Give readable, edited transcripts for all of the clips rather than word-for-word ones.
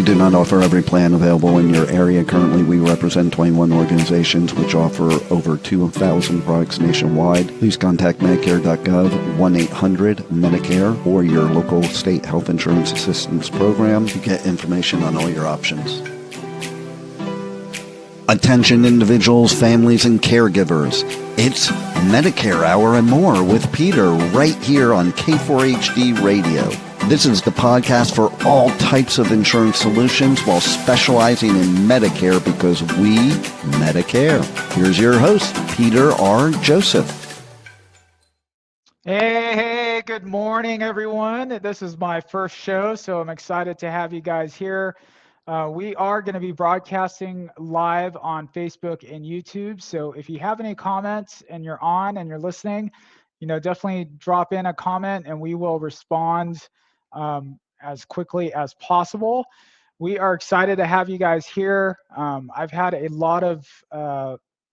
do not offer every plan available in your area. Currently, we represent 21 organizations which offer over 2,000 products nationwide. Please contact Medicare.gov, 1-800-MEDICARE, or your local state health insurance assistance program to get information on all your options. Attention individuals, families, and caregivers. It's Medicare Hour and More with Peter right here on K4HD Radio. This is the podcast for all types of insurance solutions while specializing in Medicare because we Medicare. Here's your host, Peter R. Joseph. Hey, good morning, everyone. This is my first show, so I'm excited to have you guys here. We are going to be broadcasting live on Facebook and YouTube. So if you have any comments and you're on and you're listening, definitely drop in a comment and we will respond as quickly as possible. We are excited to have you guys here. I've had a lot of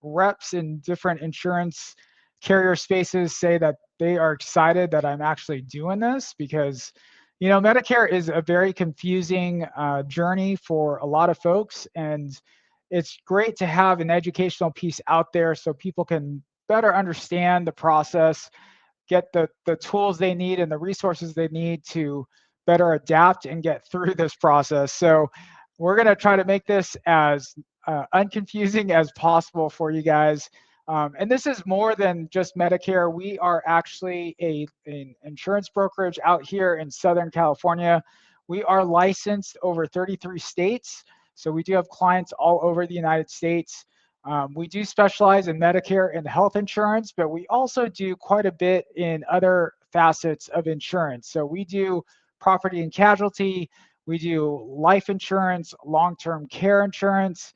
reps in different insurance carrier spaces say that they are excited that I'm actually doing this because Medicare is a very confusing journey for a lot of folks, and it's great to have an educational piece out there so people can better understand the process, get the tools they need and the resources they need to better adapt and get through this process. So we're going to try to make this as unconfusing as possible for you guys. And this is more than just Medicare. We are actually an insurance brokerage out here in Southern California. We are licensed over 33 states. So we do have clients all over the United States. We do specialize in Medicare and health insurance, but we also do quite a bit in other facets of insurance. So we do property and casualty. We do life insurance, long-term care insurance.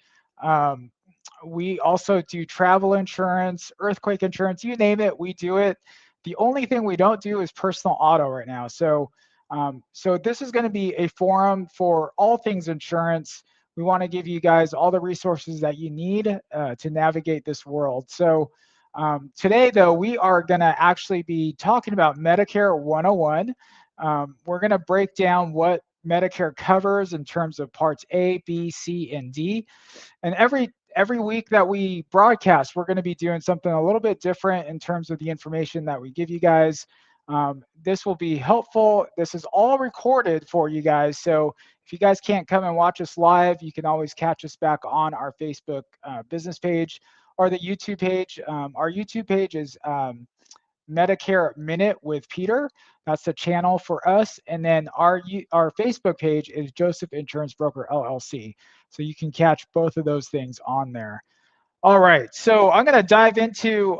We also do travel insurance, earthquake insurance, you name it, we do it. The only thing we don't do is personal auto right now. So this is going to be a forum for all things insurance. We want to give you guys all the resources that you need to navigate this world. So today, though, we are going to actually be talking about Medicare 101. We're going to break down what Medicare covers in terms of parts A, B, C, and D. And every week that we broadcast, we're going to be doing something a little bit different in terms of the information that we give you guys. This will be helpful. This is all recorded for you guys. So if you guys can't come and watch us live, you can always catch us back on our Facebook business page or the YouTube page. Our YouTube page is Medicare Minute with Peter. That's the channel for us. And then our Facebook page is Joseph Insurance Broker LLC. So you can catch both of those things on there. All right, so I'm going to dive into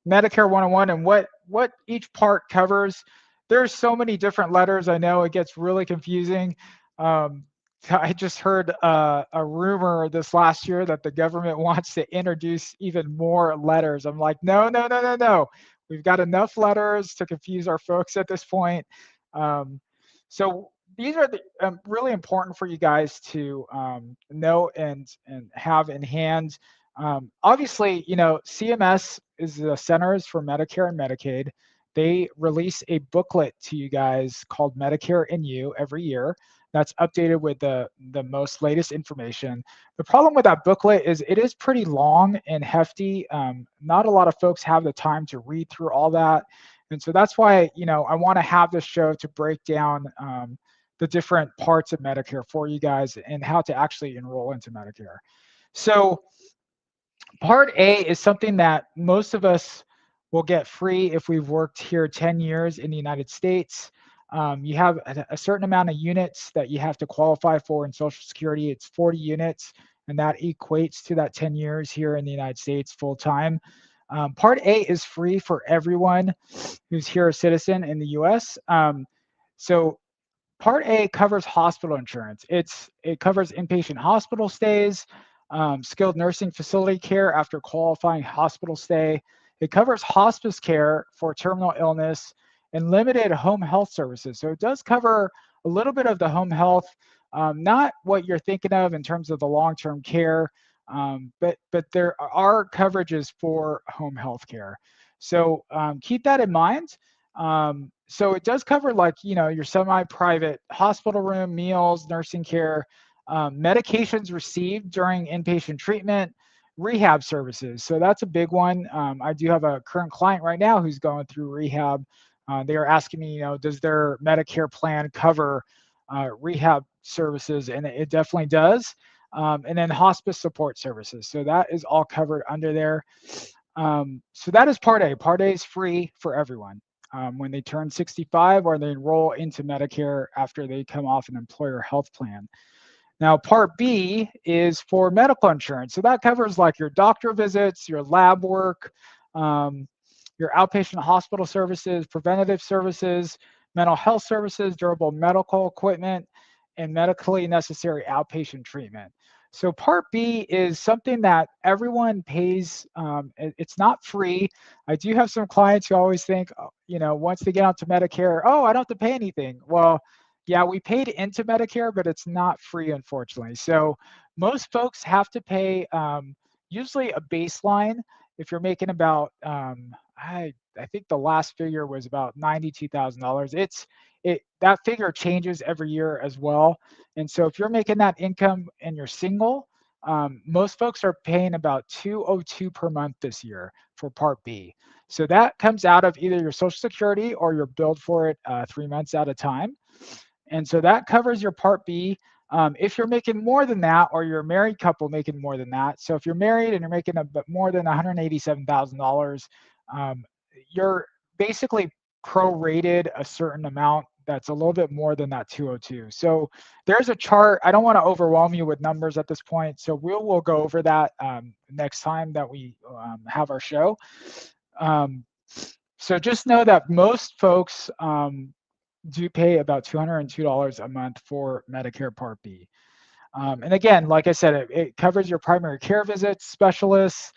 Medicare 101 and what each part covers. There's so many different letters. I know it gets really confusing. I just heard a rumor this last year that the government wants to introduce even more letters. I'm like, no. We've got enough letters to confuse our folks at this point. So these are really important for you guys to know and have in hand. Obviously, CMS is the Centers for Medicare and Medicaid. They release a booklet to you guys called Medicare and You every year. That's updated with the most latest information. The problem with that booklet is it is pretty long and hefty. Not a lot of folks have the time to read through all that. And so that's why, I want to have this show to break down the different parts of Medicare for you guys and how to actually enroll into Medicare. So Part A is something that most of us will get free if we've worked here 10 years in the United States. You have a certain amount of units that you have to qualify for in Social Security. It's 40 units, and that equates to that 10 years here in the United States full time. Part A is free for everyone who's here a citizen in the US. So Part A covers hospital insurance. It covers inpatient hospital stays, skilled nursing facility care after qualifying hospital stay. It covers hospice care for terminal illness and limited home health services. So it does cover a little bit of the home health, not what you're thinking of in terms of the long-term care, but there are coverages for home health care. So keep that in mind. So it does cover like, your semi-private hospital room, meals, nursing care, medications received during inpatient treatment, rehab services. So that's a big one. I do have a current client right now who's going through rehab. They are asking me, does their Medicare plan cover rehab services? And it definitely does. And then hospice support services. So that is all covered under there. So that is Part A. Part A is free for everyone when they turn 65 or they enroll into Medicare after they come off an employer health plan. Now, Part B is for medical insurance. So that covers like your doctor visits, your lab work, your outpatient hospital services, preventative services, mental health services, durable medical equipment, and medically necessary outpatient treatment. So Part B is something that everyone pays. It's not free. I do have some clients who always think, once they get onto Medicare, oh, I don't have to pay anything. Well, yeah, we paid into Medicare, but it's not free, unfortunately. So most folks have to pay usually a baseline. If you're making about, I think the last figure was about $92,000. That figure changes every year as well. And so if you're making that income and you're single, most folks are paying about $202 per month this year for Part B. So that comes out of either your Social Security or you're billed for it 3 months at a time. And so that covers your Part B. If you're making more than that, or you're a married couple making more than that, so if you're married and you're making more than $187,000, you're basically prorated a certain amount that's a little bit more than that 202. So there's a chart. I don't want to overwhelm you with numbers at this point, so we'll go over that next time that we have our show. So just know that most folks do pay about $202 a month for Medicare Part B. And again, like I said, it covers your primary care visits, specialists,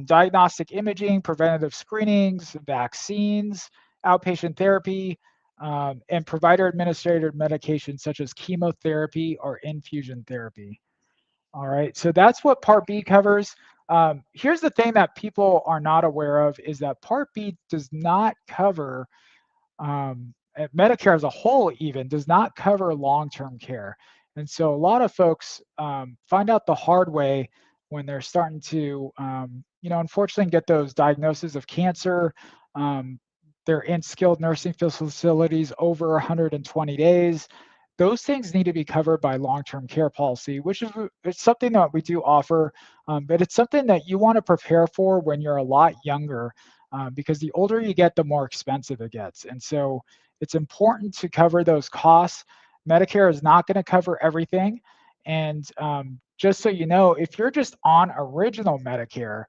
diagnostic imaging, preventative screenings, vaccines, outpatient therapy, and provider-administered medications such as chemotherapy or infusion therapy. All right, so that's what Part B covers. Here's the thing that people are not aware of is that Part B does not cover Medicare as a whole even does not cover long-term care. And so a lot of folks find out the hard way when they're starting to, unfortunately get those diagnoses of cancer. They're in skilled nursing facilities over 120 days. Those things need to be covered by long-term care policy, which is it's something that we do offer, but it's something that you want to prepare for when you're a lot younger, because the older you get, the more expensive it gets. And so it's important to cover those costs. Medicare is not going to cover everything. And just so you know, if you're just on original Medicare,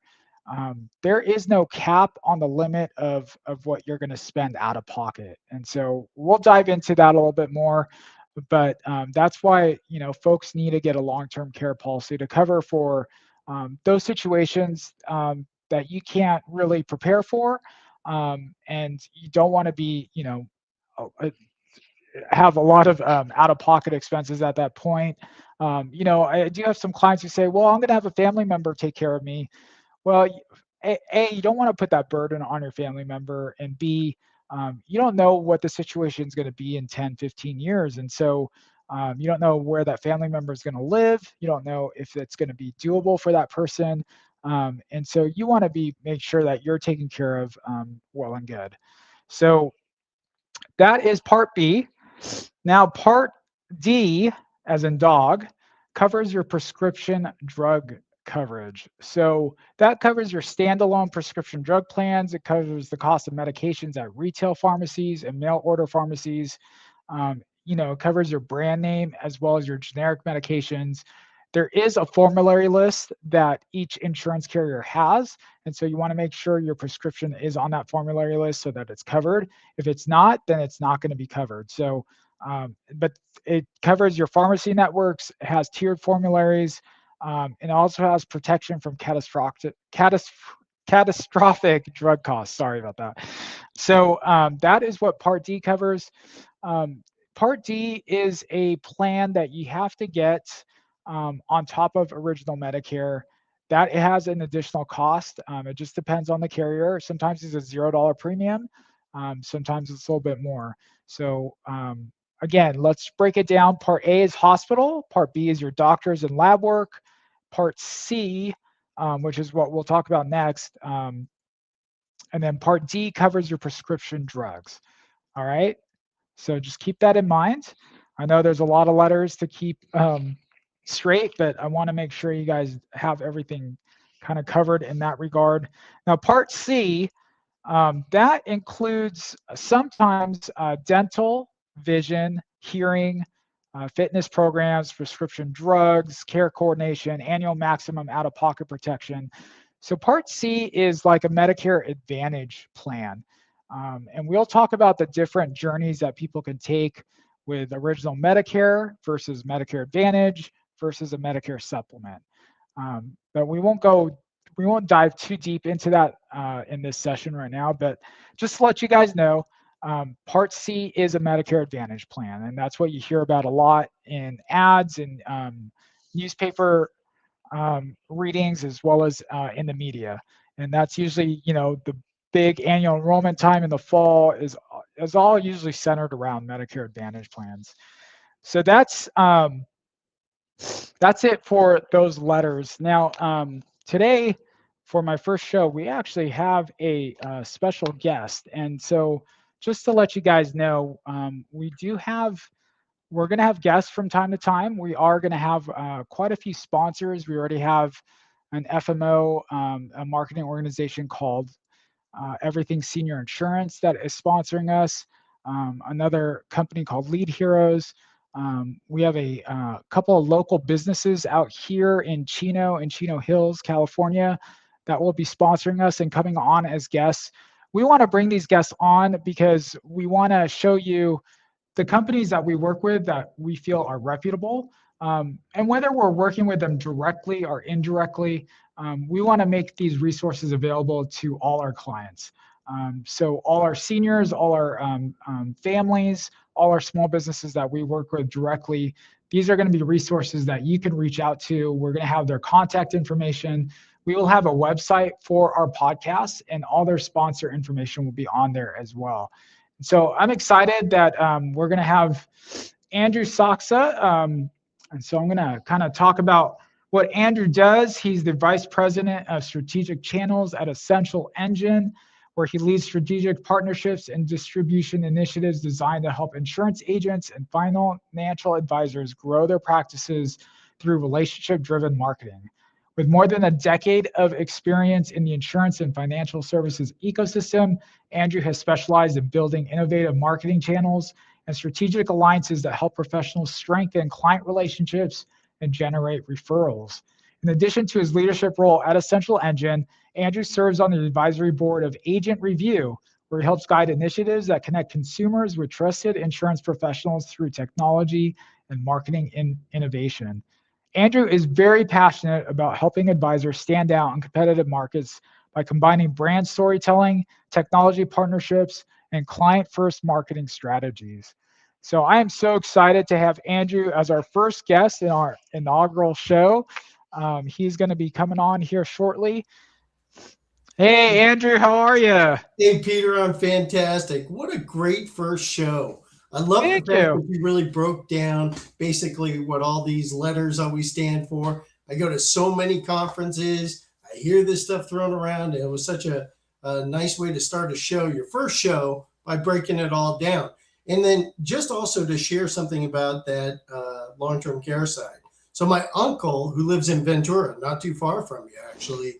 there is no cap on the limit of what you're going to spend out of pocket. And so we'll dive into that a little bit more. But that's why, folks need to get a long-term care policy to cover for those situations that you can't really prepare for. And you don't want to be, have a lot of out-of-pocket expenses at that point. I do have some clients who say, well, I'm going to have a family member take care of me. Well, A, you don't want to put that burden on your family member, and B, you don't know what the situation is going to be in 10, 15 years. And so you don't know where that family member is going to live. You don't know if it's going to be doable for that person. And so you want to make sure that you're taken care of well and good. So that is Part B. Now, Part D, as in dog, covers your prescription drug coverage. So that covers your standalone prescription drug plans. It covers the cost of medications at retail pharmacies and mail order pharmacies. It covers your brand name as well as your generic medications. There is a formulary list that each insurance carrier has. And so you want to make sure your prescription is on that formulary list so that it's covered. If it's not, then it's not going to be covered. So, but it covers your pharmacy networks, it has tiered formularies, and it also has protection from catastrophic drug costs. Sorry about that. So that is what Part D covers. Part D is a plan that you have to get on top of original Medicare. That it has an additional cost. It just depends on the carrier. Sometimes it's a $0 premium. Sometimes it's a little bit more. So again, let's break it down. Part A is hospital. Part B is your doctors and lab work. Part C, which is what we'll talk about next. And then Part D covers your prescription drugs. All right. So just keep that in mind. I know there's a lot of letters to keep straight, but I want to make sure you guys have everything kind of covered in that regard. Now, Part C, that includes sometimes dental, vision, hearing, fitness programs, prescription drugs, care coordination, annual maximum out-of-pocket protection. So Part C is like a Medicare Advantage plan. And we'll talk about the different journeys that people can take with original Medicare versus Medicare Advantage versus a Medicare supplement. But we won't dive too deep into that in this session right now, but just to let you guys know, Part C is a Medicare Advantage plan, and that's what you hear about a lot in ads and newspaper readings as well as in the media. And that's usually, the big annual enrollment time in the fall is all usually centered around Medicare Advantage plans. So that's it for those letters. Now, today, for my first show, we actually have a special guest. And so just to let you guys know, we're going to have guests from time to time. We are going to have quite a few sponsors. We already have an FMO, a marketing organization called Everything Senior Insurance that is sponsoring us. Another company called Lead Heroes. We have a couple of local businesses out here in Chino Hills, California, that will be sponsoring us and coming on as guests. We want to bring these guests on because we want to show you the companies that we work with that we feel are reputable. And whether we're working with them directly or indirectly, we want to make these resources available to all our clients. So all our seniors, all our families, all our small businesses that we work with directly, these are going to be resources that you can reach out to. We're going to have their contact information. We will have a website for our podcast, and all their sponsor information will be on there as well. So I'm excited that we're going to have Andrew Saksa. And so I'm going to kind of talk about what Andrew does. He's the Vice President of Strategic Channels at Essential Engine, where he leads strategic partnerships and distribution initiatives designed to help insurance agents and financial advisors grow their practices through relationship-driven marketing. With more than a decade of experience in the insurance and financial services ecosystem, Andrew has specialized in building innovative marketing channels and strategic alliances that help professionals strengthen client relationships and generate referrals. In addition to his leadership role at Essential Engine, Andrew serves on the advisory board of Agent Review, where he helps guide initiatives that connect consumers with trusted insurance professionals through technology and marketing innovation. Andrew is very passionate about helping advisors stand out in competitive markets by combining brand storytelling, technology partnerships, and client-first marketing strategies. So I am so excited to have Andrew as our first guest in our inaugural show. He's going to be coming on here shortly. Hey, Andrew, how are you? Hey, Peter, I'm fantastic. What a great first show. I love the fact that you really broke down basically what all these letters always stand for. I go to so many conferences. I hear this stuff thrown around. It was such a nice way to start a show, your first show, by breaking it all down. And then just also to share something about that long-term care side. So my uncle, who lives in Ventura, not too far from you, actually,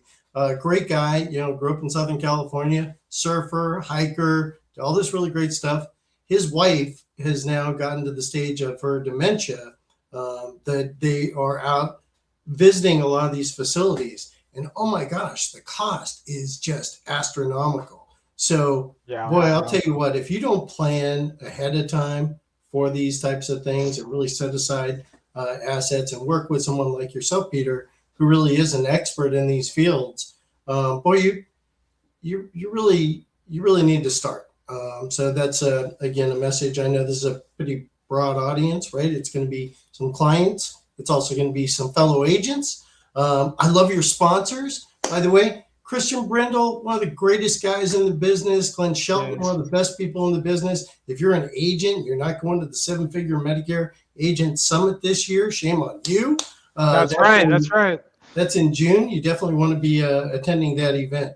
great guy, grew up in Southern California, surfer, hiker, all this really great stuff. His wife has now gotten to the stage of her dementia that they are out visiting a lot of these facilities. And oh my gosh, the cost is just astronomical. So, I'll tell you what, if you don't plan ahead of time for these types of things and really set aside assets and work with someone like yourself, Peter, who really is an expert in these fields, you really need to start. So that's again a message. I know this is a pretty broad audience, right? It's going to be some clients. It's also going to be some fellow agents. I love your sponsors, by the way. Christian Brindle, one of the greatest guys in the business. Glenn Shelton, one of the best people in the business. If you're an agent, you're not going to the 7-Figure Medicare Agent Summit this year. Shame on you. That's right. That's right. That's in June. You definitely want to be attending that event.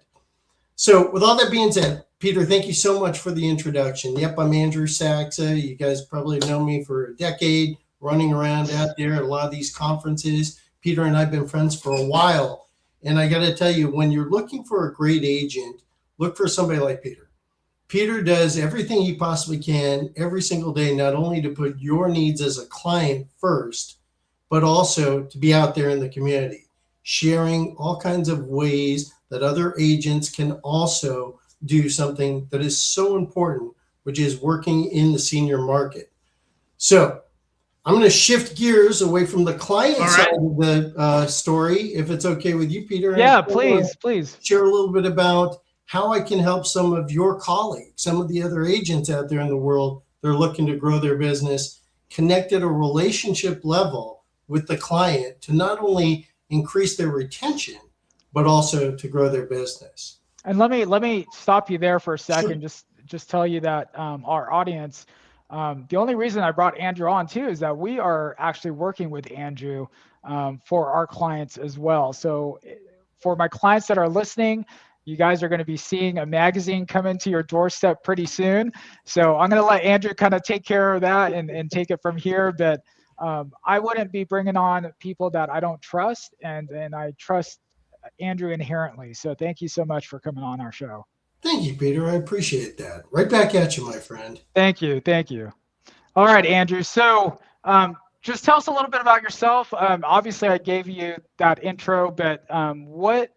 So with all that being said, Peter, thank you so much for the introduction. Yep, I'm Andrew Saksa. You guys probably know me for a decade, running around out there at a lot of these conferences. Peter and I have been friends for a while. And I got to tell you, when you're looking for a great agent, look for somebody like Peter. Peter does everything he possibly can every single day, not only to put your needs as a client first, but also to be out there in the community, sharing all kinds of ways that other agents can also do something that is so important, which is working in the senior market. So I'm going to shift gears away from the client side of the story, if it's okay with you, Peter. Yeah, please. Share a little bit about how I can help some of your colleagues, some of the other agents out there in the world that are looking to grow their business, connect at a relationship level with the client to not only increase their retention, but also to grow their business. And let me stop you there for a second. Sure. Just tell you that our audience, the only reason I brought Andrew on too is that we are actually working with Andrew for our clients as well. So for my clients that are listening, you guys are going to be seeing a magazine come into your doorstep pretty soon. So I'm going to let Andrew kind of take care of that and take it from here. But I wouldn't be bringing on people that I don't trust, and I trust Andrew inherently. So thank you so much for coming on our show. Thank you, Peter. I appreciate that. Right back at you, my friend. Thank you. All right, Andrew. So just tell us a little bit about yourself. Obviously, I gave you that intro, but what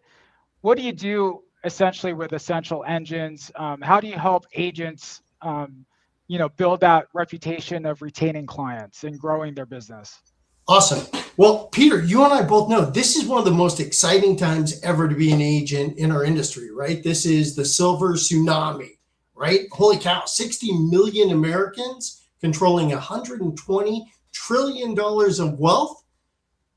do you do essentially with Essential Engines? How do you help agents, build that reputation of retaining clients and growing their business? Awesome. Well, Peter, you and I both know this is one of the most exciting times ever to be an agent in our industry, right? This is the silver tsunami, right? Holy cow, 60 million Americans controlling $120 trillion of wealth.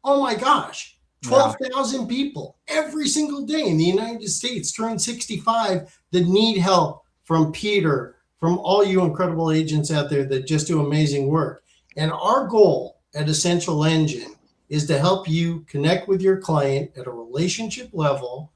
Oh my gosh, 12,000 people every single day in the United States turn 65 that need help from Peter, from all you incredible agents out there that just do amazing work. And our goal at Essential Engine is to help you connect with your client at a relationship level,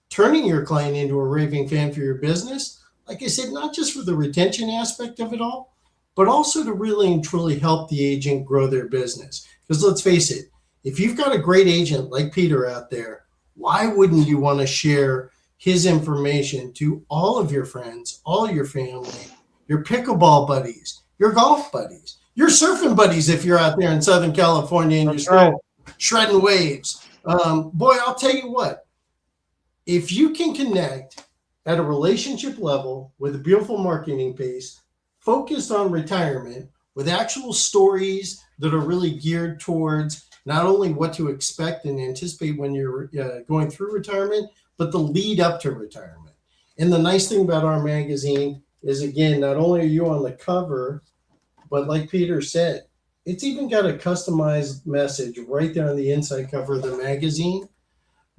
turning your client into a raving fan for your business. Like I said, not just for the retention aspect of it all, but also to really and truly help the agent grow their business. Because let's face it, if you've got a great agent like Peter out there, why wouldn't you want to share his information to all of your friends, all your family, your pickleball buddies, your golf buddies, your surfing buddies if you're out there in Southern California and you're still shredding waves. Boy, I'll tell you what, if you can connect at a relationship level with a beautiful marketing piece, focused on retirement with actual stories that are really geared towards not only what to expect and anticipate when you're going through retirement, but the lead up to retirement. And the nice thing about our magazine is, again, not only are you on the cover, but like Peter said, it's even got a customized message right there on the inside cover of the magazine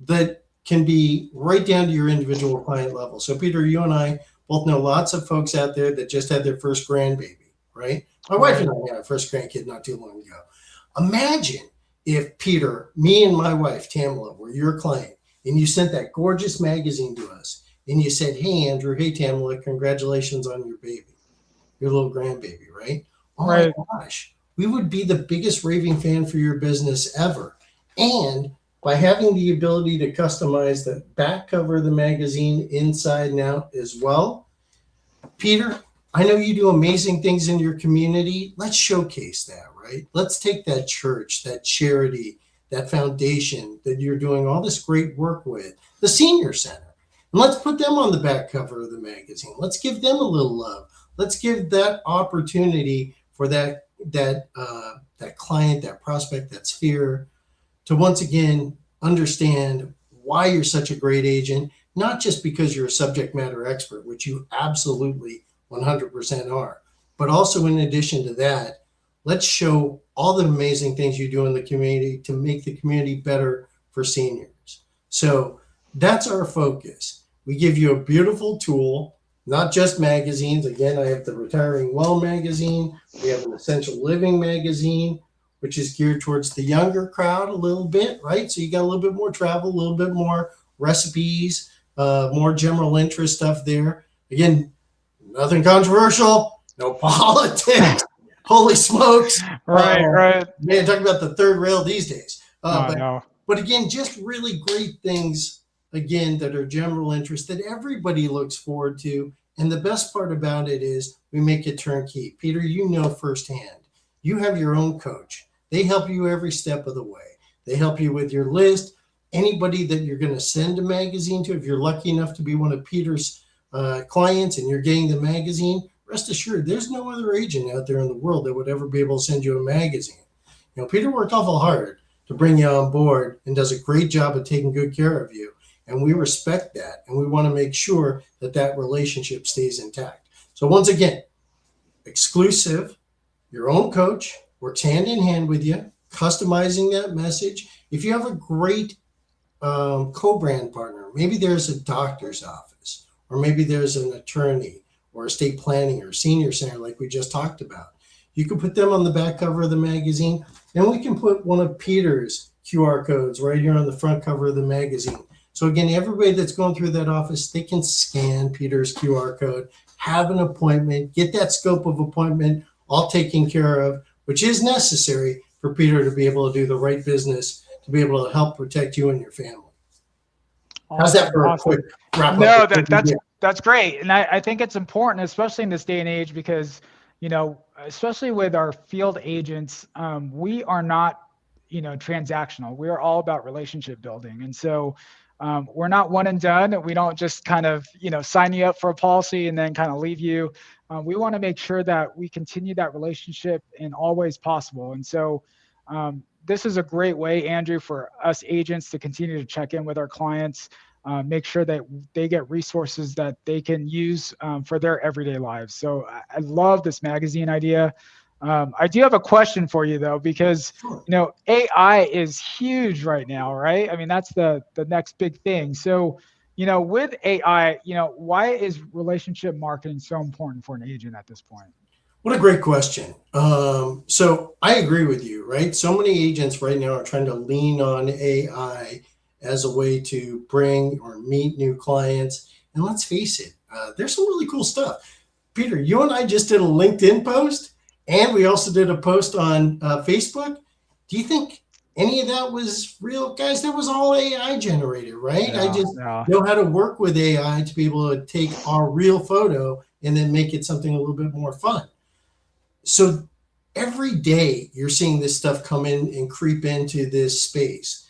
that can be right down to your individual client level. So Peter, you and I both know lots of folks out there that just had their first grandbaby, right? My wife and I had our first grandkid not too long ago. Imagine if Peter, me and my wife, Tamala, were your client and you sent that gorgeous magazine to us and you said, hey, Andrew, hey, Tamala, congratulations on your baby, your little grandbaby, right? Oh my gosh, we would be the biggest raving fan for your business ever. And by having the ability to customize the back cover of the magazine inside and out as well, Peter, I know you do amazing things in your community. Let's showcase that, right? Let's take that church, that charity, that foundation that you're doing all this great work with, the senior center, and let's put them on the back cover of the magazine. Let's give them a little love. Let's give that opportunity for that client, that prospect, that sphere, to once again understand why you're such a great agent, not just because you're a subject matter expert, which you absolutely 100% are, but also in addition to that, let's show all the amazing things you do in the community to make the community better for seniors. So That's our focus. We give you a beautiful tool, not just magazines. Again, I have the Retiring Well magazine. We have an Essential Living magazine, which is geared towards the younger crowd a little bit, right? So you got a little bit more travel, a little bit more recipes, more general interest stuff there. Again, nothing controversial, no politics. Holy smokes. Right. Man, talking about the third rail these days. No. But again, just really great things, again, that are general interest that everybody looks forward to. And the best part about it is we make it turnkey. Peter, you know firsthand. You have your own coach. They help you every step of the way. They help you with your list. Anybody that you're going to send a magazine to, if you're lucky enough to be one of Peter's clients and you're getting the magazine, rest assured, there's no other agent out there in the world that would ever be able to send you a magazine. You know, Peter worked awful hard to bring you on board and does a great job of taking good care of you. And we respect that. And we want to make sure that that relationship stays intact. So once again, exclusive, your own coach works hand in hand with you, customizing that message. If you have a great co-brand partner, maybe there's a doctor's office, or maybe there's an attorney or estate planning or senior center like we just talked about. You can put them on the back cover of the magazine, and we can put one of Peter's QR codes right here on the front cover of the magazine. So again, everybody that's going through that office, they can scan Peter's QR code, have an appointment, get that scope of appointment all taken care of, which is necessary for Peter to be able to do the right business, to be able to help protect you and your family. How's that for a quick wrap up? No, that's great. And I think it's important, especially in this day and age, because, you know, especially with our field agents, we are not, you know, transactional. We're all about relationship building. And so we're not one and done. We don't just kind of, you know, sign you up for a policy and then kind of leave you. We want to make sure that we continue that relationship in all ways possible. And so this is a great way, Andrew, for us agents to continue to check in with our clients, make sure that they get resources that they can use for their everyday lives. So I love this magazine idea. I do have a question for you though, because, you know, AI is huge right now, right? I mean, that's the next big thing. So, you know, with AI, you know, why is relationship marketing so important for an agent at this point? What a great question. So I agree with you, right? So many agents right now are trying to lean on AI as a way to bring or meet new clients. And let's face it, there's some really cool stuff. Peter, you and I just did a LinkedIn post, and we also did a post on Facebook. Do you think any of that was real? Guys, that was all AI generated, right? I just know how to work with AI to be able to take our real photo and then make it something a little bit more fun. So every day you're seeing this stuff come in and creep into this space.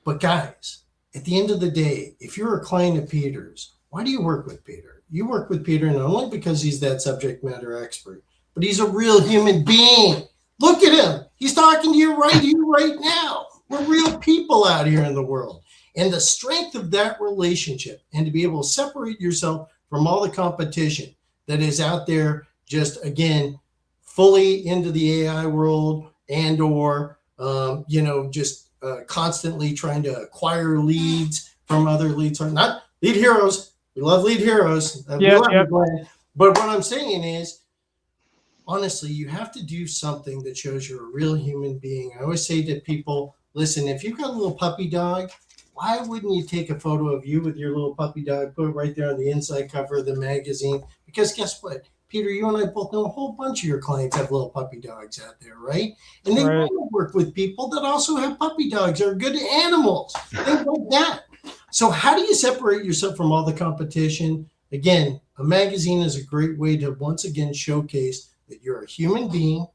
But guys, at the end of the day, if you're a client of Peter's, why do you work with Peter? You work with Peter not only because he's that subject matter expert, but he's a real human being. Look at him. He's talking to you right here, right now. We're real people out here in the world. And the strength of that relationship, and to be able to separate yourself from all the competition that is out there, just again, fully into the AI world, and or, you know, just constantly trying to acquire leads from other leads. Not lead heroes. We love lead heroes. But what I'm saying is, honestly, you have to do something that shows you're a real human being. I always say to people, listen, if you've got a little puppy dog, why wouldn't you take a photo of you with your little puppy dog, put it right there on the inside cover of the magazine? Because guess what? Peter, you and I both know a whole bunch of your clients have little puppy dogs out there, right? And they want to work with people that also have puppy dogs or are good at animals, things like that. So how do you separate yourself from all the competition? Again, a magazine is a great way to once again showcase that you're a human being,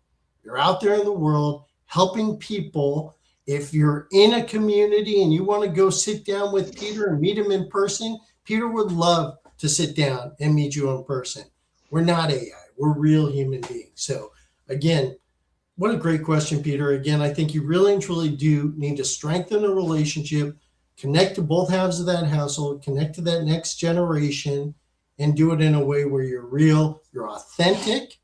you're out there in the world helping people. If you're in a community and you want to go sit down with Peter and meet him in person, Peter would love to sit down and meet you in person. We're not AI, we're real human beings. So again, what a great question, Peter. Again, I think you really and truly do need to strengthen a relationship, connect to both halves of that household, connect to that next generation, and do it in a way where you're real, you're authentic,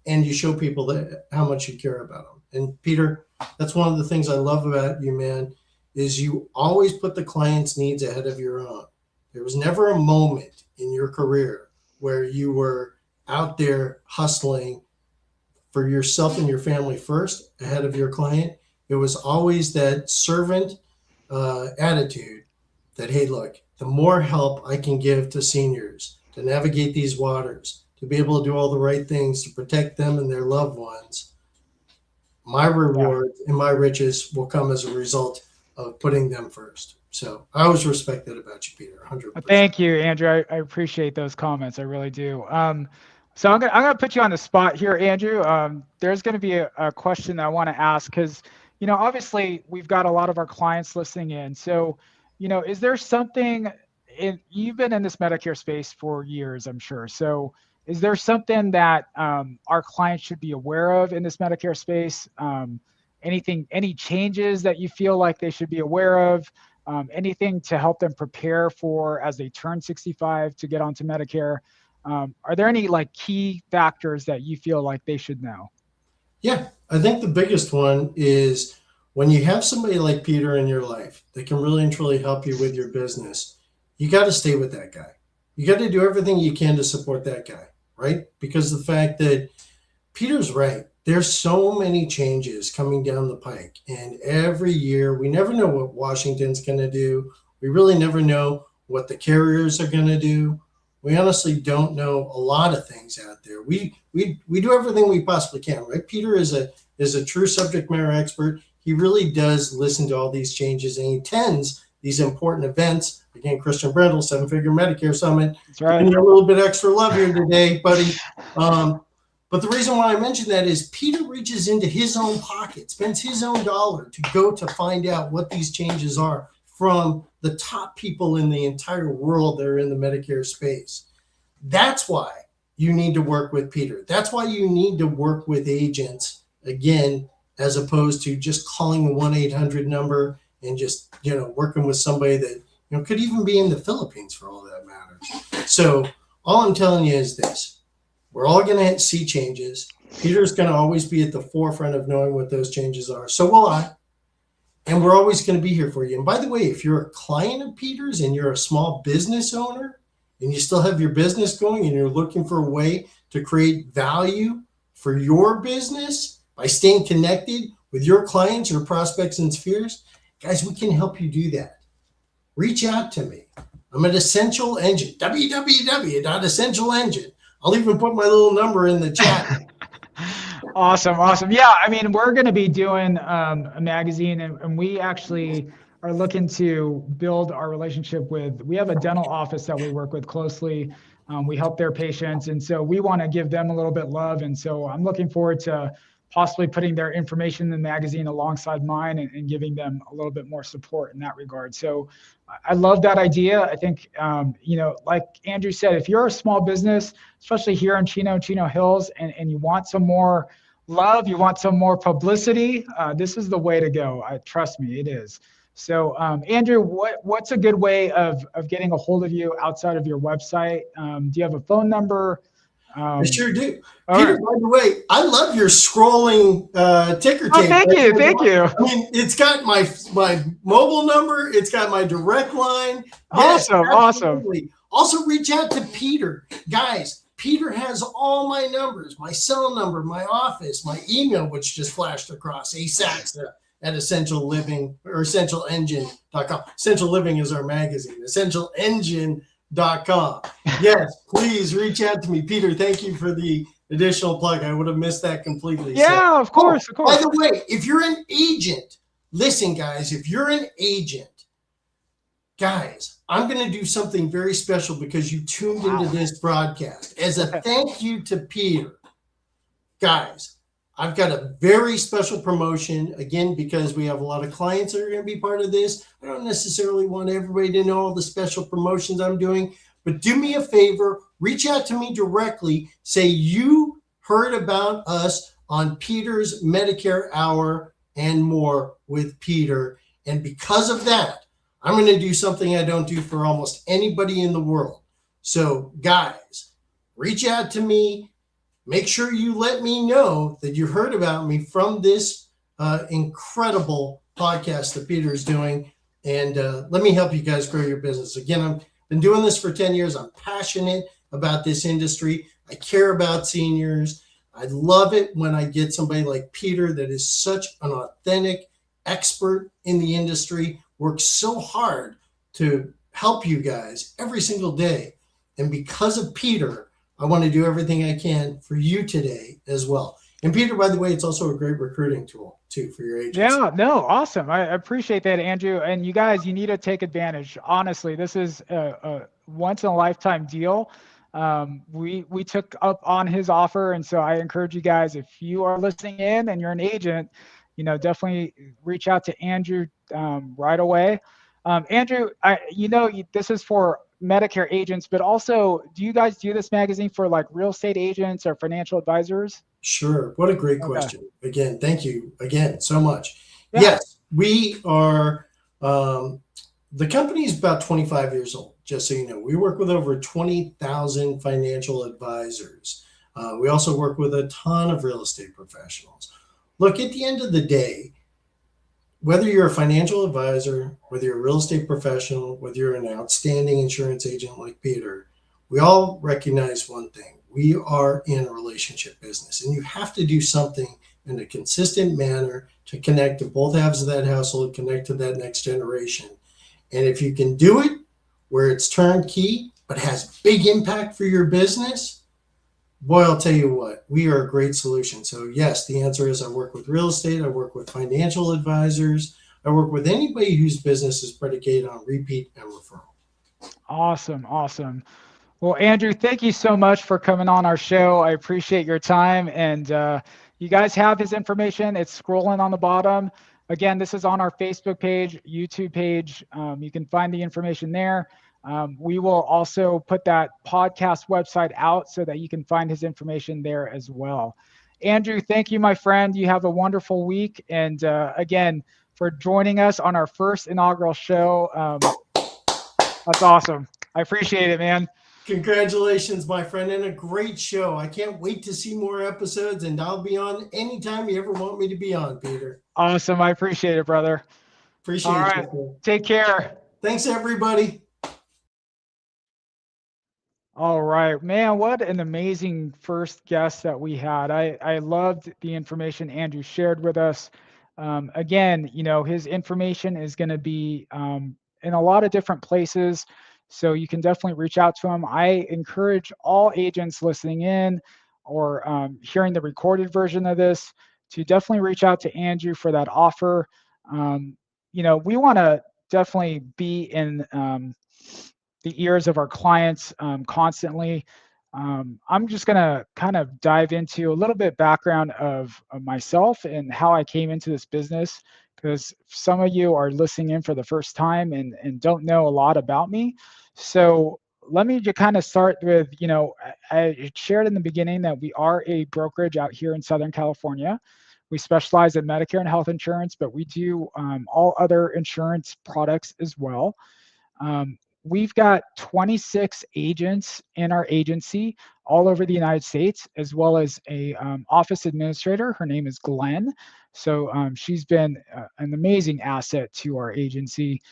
and you show people that how much you care about them. And Peter, that's one of the things I love about you, man. is you always put the client's needs ahead of your own. There was never a moment in your career where you were out there hustling for yourself and your family first ahead of your client. It was always that servant attitude that, hey, look, the more help I can give to seniors to navigate these waters, to be able to do all the right things to protect them and their loved ones, my reward and my riches will come as a result of putting them first. So I always respect that about you, Peter. 100%. Thank you, Andrew. I appreciate those comments. I really do. So I'm gonna put you on the spot here, Andrew. There's gonna be a question that I want to ask because, obviously we've got a lot of our clients listening in. So, is there something you've been in this Medicare space for years, I'm sure. So is there something that our clients should be aware of in this Medicare space? Any changes that you feel like they should be aware of? Anything to help them prepare for as they turn 65 to get onto Medicare? Are there any key factors that you feel like they should know? Yeah, I think the biggest one is when you have somebody like Peter in your life that can really and truly help you with your business, you got to stay with that guy. You got to do everything you can to support that guy, right? Because the fact that Peter's right. There's so many changes coming down the pike. And every year, we never know what Washington's going to do. We really never know what the carriers are going to do. We honestly don't know a lot of things out there. We do everything we possibly can, right? Peter is a true subject matter expert. He really does listen to all these changes, and he attends these important events. Again, Christian Brendel, 7-Figure Medicare Summit. That's right. And a little bit extra love here today, buddy. But the reason why I mention that is Peter reaches into his own pocket, spends his own dollar to go to find out what these changes are from the top people in the entire world that are in the Medicare space. That's why you need to work with Peter. That's why you need to work with agents, again, as opposed to just calling the 1-800 number and just, working with somebody that, could even be in the Philippines for all that matters. So all I'm telling you is this. We're all going to see changes. Peter's going to always be at the forefront of knowing what those changes are. So will I. And we're always going to be here for you. And by the way, if you're a client of Peter's and you're a small business owner and you still have your business going and you're looking for a way to create value for your business by staying connected with your clients, your prospects, and spheres, guys, we can help you do that. Reach out to me. I'm at Essential Engine, www.essentialengine. I'll even put my little number in the chat. Awesome. Yeah, we're going to be doing a magazine, and we actually are looking to build our relationship we have a dental office that we work with closely. We help their patients, and so we want to give them a little bit love. And so I'm looking forward to possibly putting their information in the magazine alongside mine and giving them a little bit more support in that regard. So I love that idea. I think, like Andrew said, if you're a small business, especially here in Chino Hills, and you want some more love, you want some more publicity, this is the way to go. Trust me, it is. So Andrew, what's a good way of getting a hold of you outside of your website? Do you have a phone number? I sure do. Peter, by the way, I love your scrolling ticker tape. Thank you. It's got my mobile number. It's got my direct line. Awesome. Also, reach out to Peter. Guys, Peter has all my numbers, my cell number, my office, my email, which just flashed across, Saksa at Essential Living or EssentialEngine.com. Essential Living is our magazine. EssentialEngine.com. Yes, please reach out to me. Peter, thank you for the additional plug. I would have missed that completely. Yeah, of course. By the way, if you're an agent, listen, guys, if you're an agent, guys, I'm going to do something very special because you tuned into this broadcast. As a thank you to Peter, guys, I've got a very special promotion, again, because we have a lot of clients that are going to be part of this. I don't necessarily want everybody to know all the special promotions I'm doing, but do me a favor, reach out to me directly, say you heard about us on Peter's Medicare Hour and More with Peter. And because of that, I'm going to do something I don't do for almost anybody in the world. So guys, reach out to me. Make sure you let me know that you heard about me from this incredible podcast that Peter is doing. And let me help you guys grow your business. Again, I've been doing this for 10 years. I'm passionate about this industry. I care about seniors. I love it when I get somebody like Peter that is such an authentic expert in the industry, works so hard to help you guys every single day. And because of Peter, I want to do everything I can for you today as well. And Peter, by the way, it's also a great recruiting tool too for your agency. Yeah, no, awesome. I appreciate that, Andrew. And you guys, you need to take advantage. Honestly, this is a once in a lifetime deal. We took up on his offer, and so I encourage you guys, if you are listening in and you're an agent, definitely reach out to Andrew right away. Andrew, this is for Medicare agents, but also, do you guys do this magazine for like real estate agents or financial advisors? Sure. What a great question. Again, thank you again so much. Yeah. Yes, we are. The company is about 25 years old, just so you know. We work with over 20,000 financial advisors. We also work with a ton of real estate professionals. Look, at the end of the day, whether you're a financial advisor, whether you're a real estate professional, whether you're an outstanding insurance agent like Peter, we all recognize one thing. We are in a relationship business, and you have to do something in a consistent manner to connect to both halves of that household, connect to that next generation. And if you can do it where it's turnkey, but has big impact for your business, boy, I'll tell you what, we are a great solution. So yes, the answer is I work with real estate. I work with financial advisors. I work with anybody whose business is predicated on repeat and referral. Awesome. Awesome. Well, Andrew, thank you so much for coming on our show. I appreciate your time. And you guys have his information. It's scrolling on the bottom. Again, this is on our Facebook page, YouTube page. You can find the information there. We will also put that podcast website out so that you can find his information there as well. Andrew, thank you, my friend. You have a wonderful week. And again, for joining us on our first inaugural show. That's awesome. I appreciate it, man. Congratulations, my friend, and a great show. I can't wait to see more episodes, and I'll be on anytime you ever want me to be on, Peter. Awesome. I appreciate it, brother. Appreciate it. All right. Take care. Thanks, everybody. All right, man, what an amazing first guest that we had. I loved the information Andrew shared with us. Again, his information is going to be in a lot of different places, so you can definitely reach out to him. I encourage all agents listening in or hearing the recorded version of this to definitely reach out to Andrew for that offer. We want to definitely be in the ears of our clients constantly. I'm just going to kind of dive into a little bit background of myself and how I came into this business, because some of you are listening in for the first time and don't know a lot about me. So let me just kind of start with, I shared in the beginning that we are a brokerage out here in Southern California. We specialize in Medicare and health insurance, but we do all other insurance products as well. We've got 26 agents in our agency all over the United States, as well as a office administrator. Her name is Glenn. So she's been an amazing asset to our agency.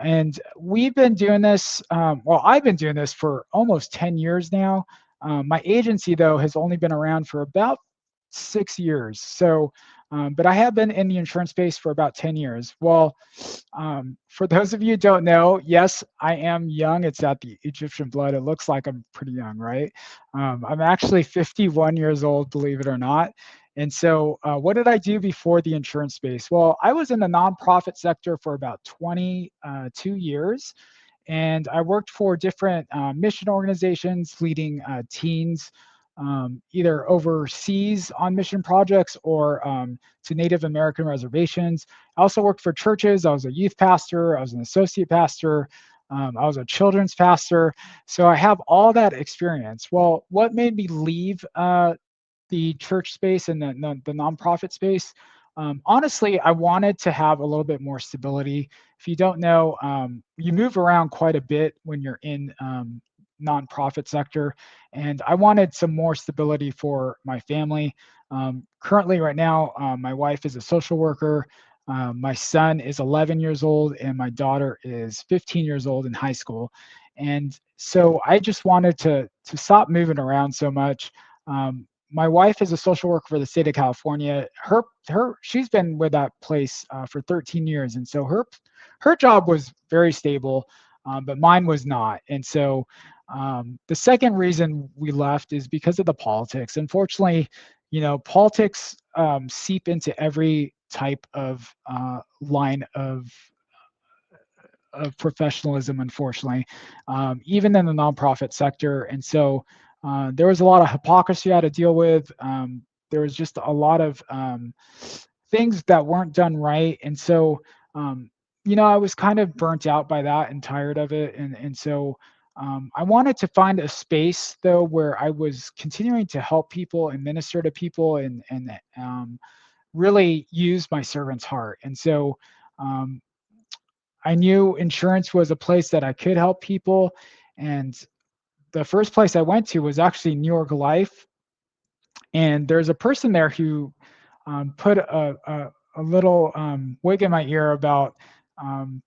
And we've been doing this, I've been doing this for almost 10 years now. My agency, though, has only been around for about 6 years. So, but I have been in the insurance space for about 10 years. Well, for those of you who don't know, yes, I am young. It's at the Egyptian blood. It looks like I'm pretty young, right? I'm actually 51 years old, believe it or not. And so what did I do before the insurance space? Well, I was in the nonprofit sector for about 22 years. And I worked for different mission organizations leading teens, either overseas on mission projects or to Native American reservations. I also worked for churches. I was a youth pastor. I was an associate pastor. I was a children's pastor. So I have all that experience. Well, what made me leave the church space and the nonprofit space? Honestly, I wanted to have a little bit more stability. If you don't know, you move around quite a bit when you're in nonprofit sector, and I wanted some more stability for my family. Currently, right now, my wife is a social worker. My son is 11 years old and my daughter is 15 years old in high school. And so I just wanted to stop moving around so much. My wife is a social worker for the state of California. She's been with that place for 13 years, and so her job was very stable, but mine was not. And so the second reason we left is because of the politics. Unfortunately, politics seep into every type of line of professionalism, unfortunately, even in the nonprofit sector. And so there was a lot of hypocrisy I had to deal with. There was just a lot of things that weren't done right. And so, I was kind of burnt out by that and tired of it. And so I wanted to find a space, though, where I was continuing to help people and minister to people and really use my servant's heart. And so um, I knew insurance was a place that I could help people. And the first place I went to was actually New York Life. And there's a person there who put a little wig in my ear about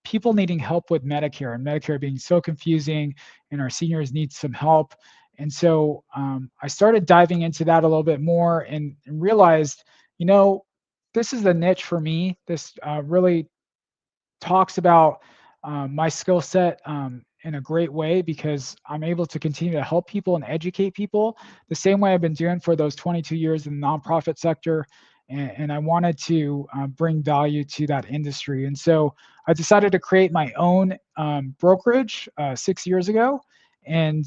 people needing help with Medicare and Medicare being so confusing and our seniors need some help. And so I started diving into that a little bit more and realized, this is the niche for me. This really talks about my skill set in a great way because I'm able to continue to help people and educate people the same way I've been doing for those 22 years in the nonprofit sector. And I wanted to bring value to that industry. And so I decided to create my own brokerage 6 years ago and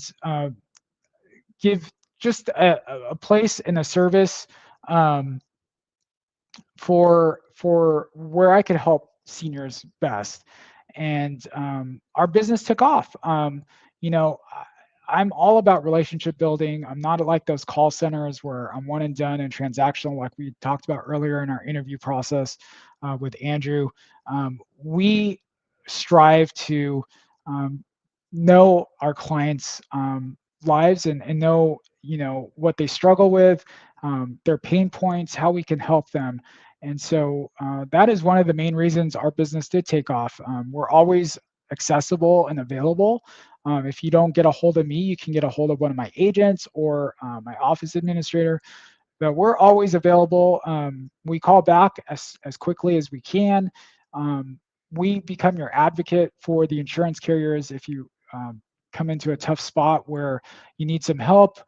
give just a place and a service um, for where I could help seniors best. And our business took off. I'm all about relationship building. I'm not like those call centers where I'm one and done and transactional, like we talked about earlier in our interview process with Andrew. We strive to know our clients' lives and know, what they struggle with, their pain points, how we can help them. And so that is one of the main reasons our business did take off. We're always accessible and available. If you don't get a hold of me, you can get a hold of one of my agents or my office administrator. But we're always available. We call back as quickly as we can. We become your advocate for the insurance carriers if you come into a tough spot where you need some help,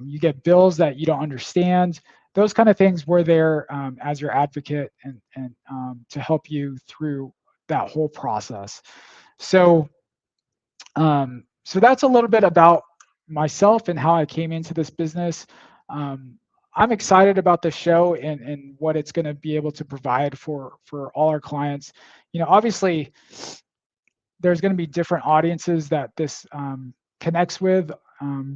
you get bills that you don't understand, those kind of things. We're there as your advocate and to help you through that whole process. So, so that's a little bit about myself and how I came into this business. I'm excited about the show and what it's going to be able to provide for all our clients. Obviously, there's going to be different audiences that this connects with.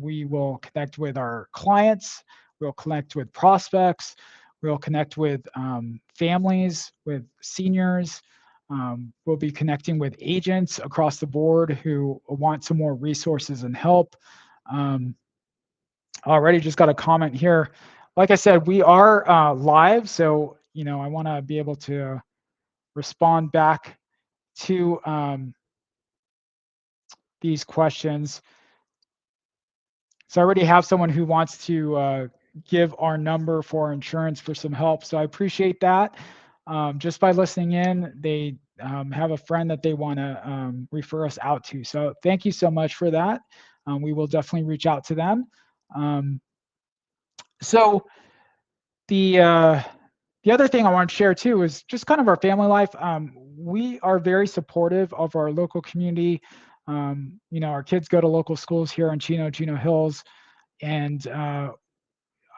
We will connect with our clients. We'll connect with prospects. We'll connect with families, with seniors. We'll be connecting with agents across the board who want some more resources and help. Already just got a comment here. Like I said, we are live, so I want to be able to respond back to these questions. So I already have someone who wants to give our number for our insurance for some help. So I appreciate that. Just by listening in, they have a friend that they want to refer us out to. So thank you so much for that. We will definitely reach out to them. So the other thing I want to share too is just kind of our family life. We are very supportive of our local community. Our kids go to local schools here in Chino Hills, and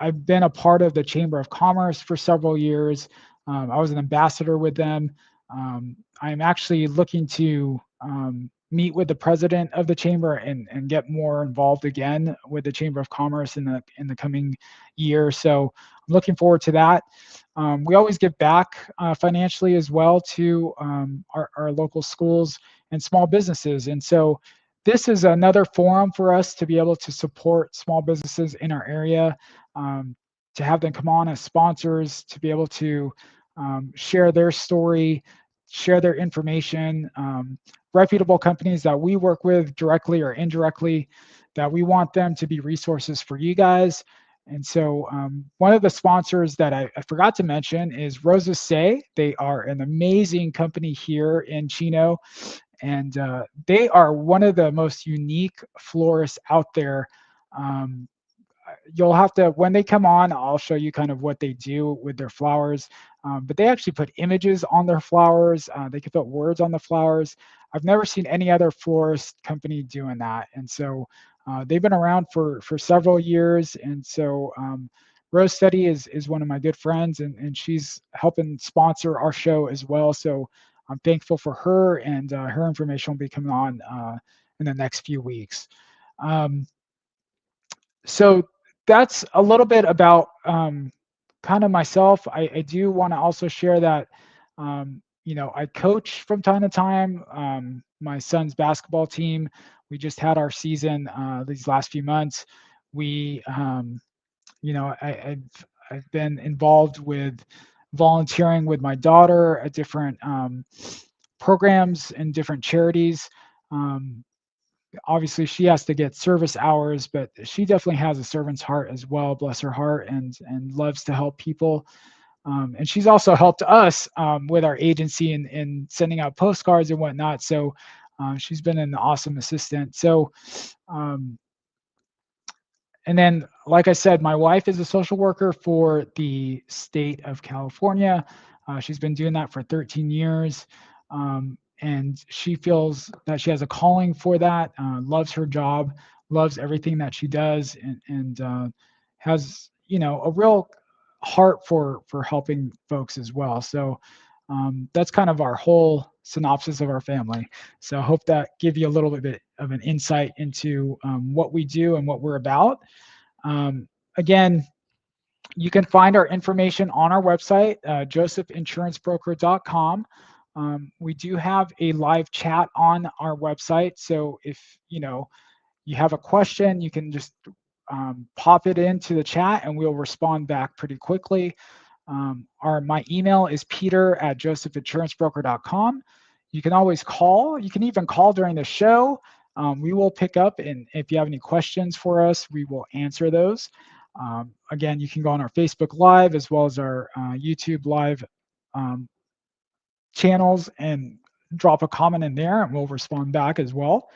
I've been a part of the Chamber of Commerce for several years. I was an ambassador with them. I'm actually looking to meet with the president of the chamber and get more involved again with the Chamber of Commerce in the coming year. So I'm looking forward to that. We always give back financially as well to our local schools and small businesses. And so this is another forum for us to be able to support small businesses in our area, to have them come on as sponsors, to be able to share their story, share their information. Reputable companies that we work with directly or indirectly, that we want them to be resources for you guys. And so one of the sponsors that I forgot to mention is Rosa Say. They are an amazing company here in Chino, and they are one of the most unique florists out there. Um, you'll have to, when they come on, I'll show you kind of what they do with their flowers. But they actually put images on their flowers. They can put words on the flowers. I've never seen any other florist company doing that. And so they've been around for several years. And so Rose Steady is one of my good friends, and she's helping sponsor our show as well. So I'm thankful for her, and her information will be coming on in the next few weeks. So that's a little bit about kind of myself. I do want to also share that, I coach from time to time. My son's basketball team, we just had our season these last few months. We, I've been involved with volunteering with my daughter at different programs and different charities. Obviously she has to get service hours, but she definitely has a servant's heart as well, bless her heart, and loves to help people. And she's also helped us with our agency and sending out postcards and whatnot. So she's been an awesome assistant. So and then, like I said, my wife is a social worker for the state of California. She's been doing that for 13 years. And she feels that she has a calling for that, loves her job, loves everything that she does, and has, a real heart for helping folks as well. So that's kind of our whole synopsis of our family. So I hope that give you a little bit of an insight into what we do and what we're about. Again, you can find our information on our website, josephinsurancebroker.com. We do have a live chat on our website. So if you have a question, you can just pop it into the chat and we'll respond back pretty quickly. My email is peter@josephinsurancebroker.com. You can always call. You can even call during the show. We will pick up, and if you have any questions for us, we will answer those. Again, you can go on our Facebook Live as well as our YouTube Live channels and drop a comment in there, and we'll respond back as well.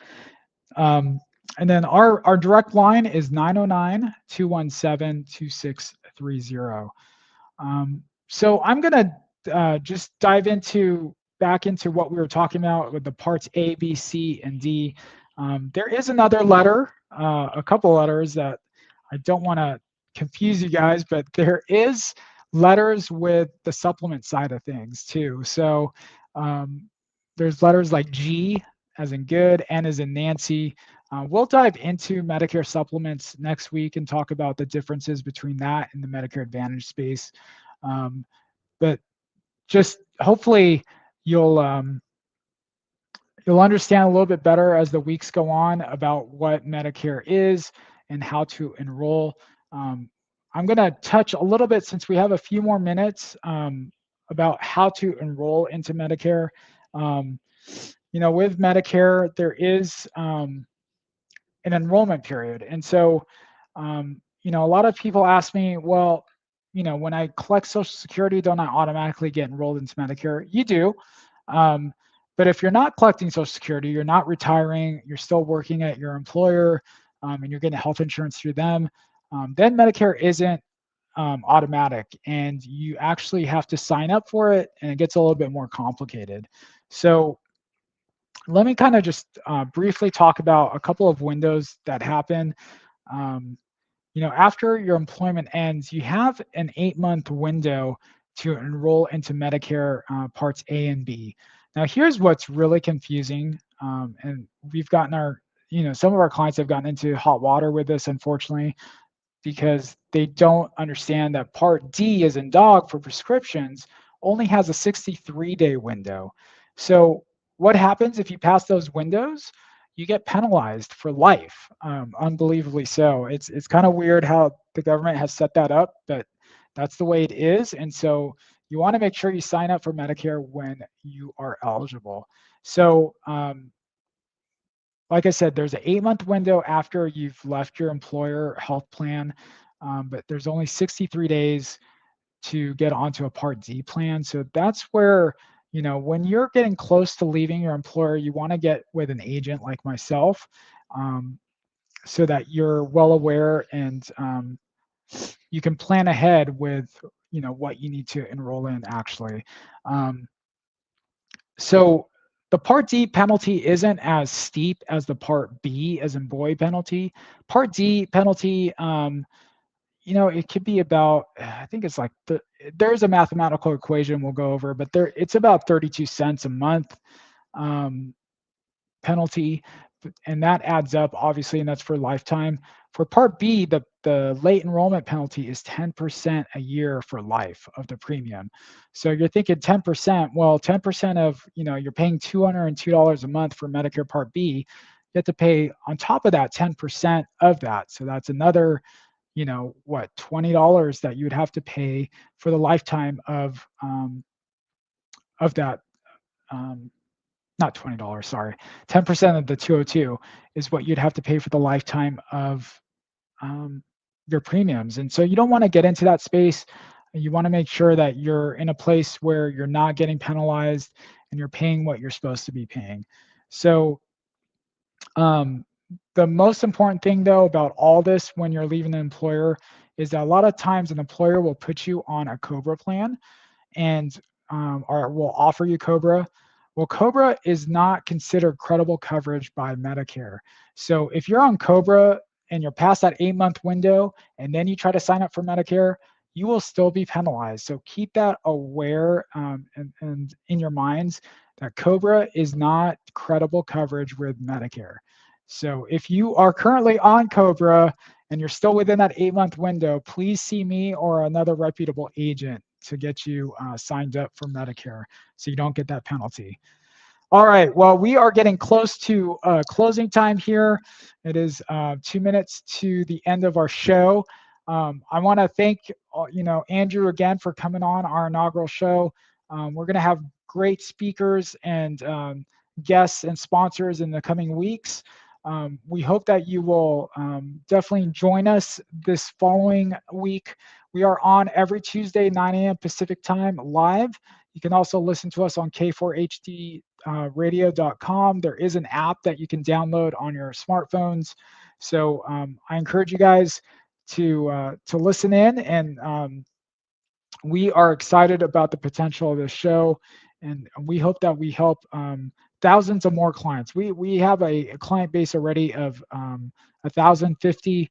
And then our direct line is 909-217-2630. So I'm going to just dive back into what we were talking about with the parts A, B, C, and D. There is another letter, a couple letters that I don't want to confuse you guys, but there is letters with the supplement side of things too. So there's letters like G as in good, N as in Nancy. We'll dive into Medicare supplements next week and talk about the differences between that and the Medicare Advantage space. But just hopefully you'll understand a little bit better as the weeks go on about what Medicare is and how to enroll. I'm going to touch a little bit, since we have a few more minutes, about how to enroll into Medicare. With Medicare, there is an enrollment period. And so, a lot of people ask me, well, when I collect Social Security, don't I automatically get enrolled into Medicare? You do. But if you're not collecting Social Security, you're not retiring, you're still working at your employer, and you're getting health insurance through them, then Medicare isn't automatic, and you actually have to sign up for it, and it gets a little bit more complicated. So let me kind of just briefly talk about a couple of windows that happen. After your employment ends, you have an 8-month window to enroll into Medicare Parts A and B. Now, here's what's really confusing, and we've gotten some of our clients have gotten into hot water with this, unfortunately, because they don't understand that Part D, as in dog, for prescriptions only has a 63-day window. So what happens if you pass those windows? You get penalized for life, unbelievably so. It's kind of weird how the government has set that up, but that's the way it is. And so you want to make sure you sign up for Medicare when you are eligible. So like I said, there's an 8-month window after you've left your employer health plan, but there's only 63 days to get onto a Part D plan. So that's where, when you're getting close to leaving your employer, you want to get with an agent like myself, so that you're well aware and you can plan ahead with, what you need to enroll in actually. So the Part D penalty isn't as steep as the Part B, as in boy penalty. Part D penalty, it could be about, I think it's like, there's a mathematical equation we'll go over, but it's about 32 cents a month penalty, and that adds up obviously, and that's for lifetime. For Part B, the late enrollment penalty is 10% a year for life of the premium. So you're thinking 10%, well, 10% of, you're paying $202 a month for Medicare Part B, you have to pay on top of that 10% of that. So that's another, $20 that you would have to pay for the lifetime of that, not $20, sorry, 10% of the 202 is what you'd have to pay for the lifetime of your premiums. And so you don't want to get into that space. You want to make sure that you're in a place where you're not getting penalized and you're paying what you're supposed to be paying. So the most important thing though about all this when you're leaving the employer is that a lot of times an employer will put you on a COBRA plan and or will offer you COBRA. Well, COBRA is not considered credible coverage by Medicare. So if you're on COBRA and you're past that 8-month window and then you try to sign up for Medicare, you will still be penalized. So keep that aware and in your minds that COBRA is not credible coverage with Medicare. So if you are currently on COBRA and you're still within that 8-month window, please see me or another reputable agent to get you signed up for Medicare so you don't get that penalty. All right, well, we are getting close to closing time here. It is 2 minutes to the end of our show. I want to thank Andrew again for coming on our inaugural show. We're going to have great speakers and guests and sponsors in the coming weeks. We hope that you will definitely join us this following week. We are on every Tuesday, 9 a.m. Pacific time live. You can also listen to us on K4HDradio.com. There is an app that you can download on your smartphones. So I encourage you guys to listen in, and we are excited about the potential of this show, and we hope that we help thousands of more clients. We have a client base already of 1,050.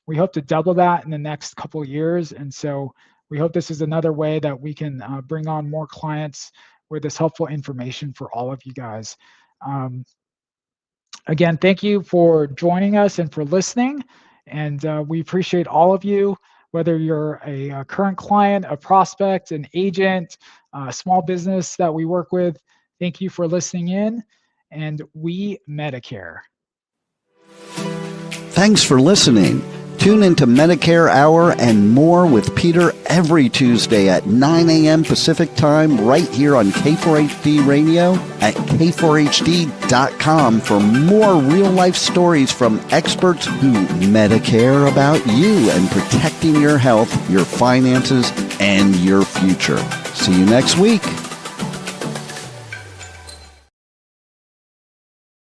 We hope to double that in the next couple of years, and so we hope this is another way that we can bring on more clients with this helpful information for all of you guys. Again, thank you for joining us and for listening, and we appreciate all of you, whether you're a current client, a prospect, an agent, a small business that we work with. Thank you for listening in, and we Medicare. Thanks for listening. Tune into Medicare Hour and More with Peter every Tuesday at 9 a.m. Pacific Time right here on K4HD Radio at K4HD.com for more real-life stories from experts who Medicare about you and protecting your health, your finances, and your future. See you next week.